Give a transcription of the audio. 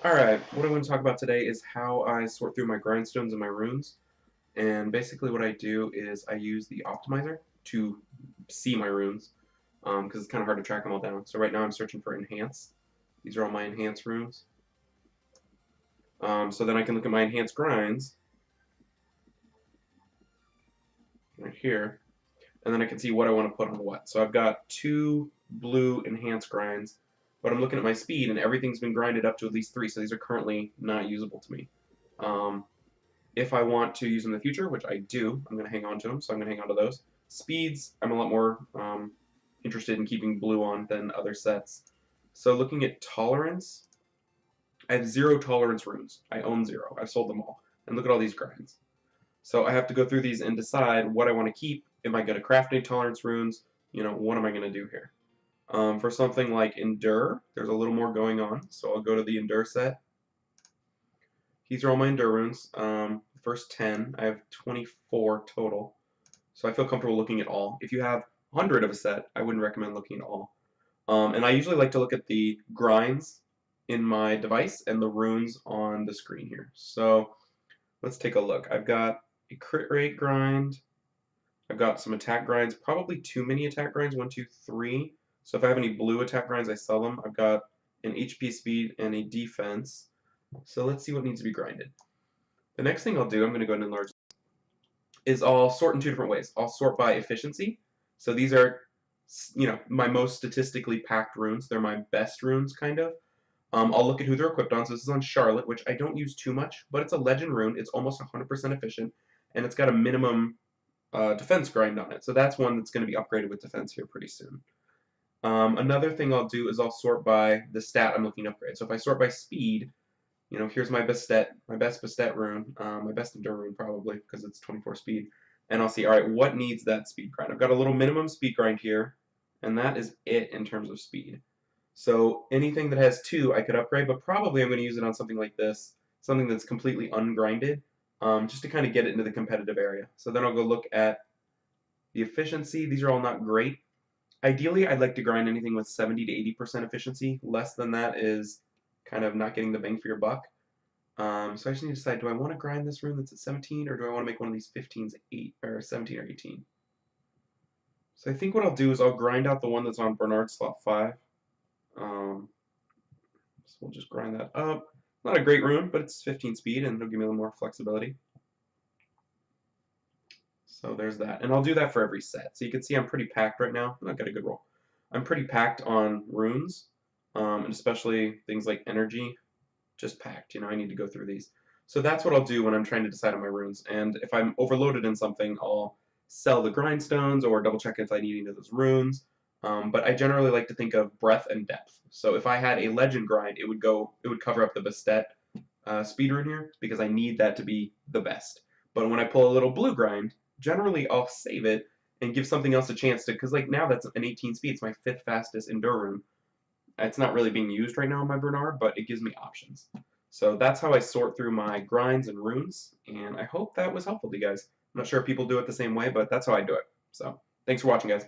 Alright, what I'm going to talk about today is how I sort through my grindstones and my runes. And basically what I do is I use the optimizer to see my runes, because it's kind of hard to track them all down. So right now I'm searching for enhance. These are all my enhance runes. So then I can look at my enhanced grinds right here, and then I can see what I want to put on what. So I've got two blue enhanced grinds, but I'm looking at my speed and everything's been grinded up to at least 3, so these are currently not usable to me. If I want to use them in the future, which I do, I'm going to hang on to them, so I'm going to hang on to those. Speeds, I'm a lot more interested in keeping blue on than other sets. So looking at tolerance, I have 0 tolerance runes. I own 0. I've sold them all. And look at all these grinds. So I have to go through these and decide what I want to keep. Am I going to craft any tolerance runes? What am I going to do here? For something like Endure, there's a little more going on. So I'll go to the Endure set. These are all my Endure runes. First 10, I have 24 total. So I feel comfortable looking at all. If you have 100 of a set, I wouldn't recommend looking at all. And I usually like to look at the grinds in my device and the runes on the screen here. So let's take a look. I've got a crit rate grind. I've got some attack grinds, probably too many attack grinds, 1, 2, 3. So if I have any blue attack grinds, I sell them. I've got an HP speed and a defense. So let's see what needs to be grinded. The next thing I'll do, I'm going to go ahead and enlarge, is I'll sort in 2 different ways. I'll sort by efficiency. So these are, my most statistically packed runes. They're my best runes, kind of. I'll look at who they're equipped on. So this is on Charlotte, which I don't use too much, but it's a legend rune. It's almost 100% efficient, and it's got a minimum defense grind on it. So that's one that's going to be upgraded with defense here pretty soon. Another thing I'll do is I'll sort by the stat I'm looking to upgrade. So if I sort by speed, here's my Bastet, my best Bastet rune, my best Endure rune probably, because it's 24 speed. And I'll see, alright, what needs that speed grind? I've got a little minimum speed grind here, and that is it in terms of speed. So anything that has 2 I could upgrade, but probably I'm going to use it on something like this, something that's completely ungrinded, just to kind of get it into the competitive area. So then I'll go look at the efficiency. These are all not great. Ideally, I'd like to grind anything with 70 to 80% efficiency. Less than that is kind of not getting the bang for your buck. So I just need to decide, do I want to grind this rune that's at 17, or do I want to make one of these 15s 8, or 17 or 18? So I think what I'll do is I'll grind out the one that's on Bernard slot 5. So we'll just grind that up. Not a great rune, but it's 15 speed, and it'll give me a little more flexibility. So there's that. And I'll do that for every set. So you can see I'm pretty packed right now. I've got a good roll. I'm pretty packed on runes, and especially things like energy. Just packed, I need to go through these. So that's what I'll do when I'm trying to decide on my runes. And if I'm overloaded in something, I'll sell the grindstones or double check if I need any of those runes. But I generally like to think of breadth and depth. So if I had a legend grind, it would cover up the Bastet speed rune here, because I need that to be the best. But when I pull a little blue grind, generally I'll save it and give something else a chance to, because like now that's an 18 speed, it's my 5th fastest Endure rune. It's not really being used right now in my Bernard, but it gives me options. So that's how I sort through my grinds and runes, and I hope that was helpful to you guys. I'm not sure if people do it the same way, but that's how I do it. So thanks for watching, guys.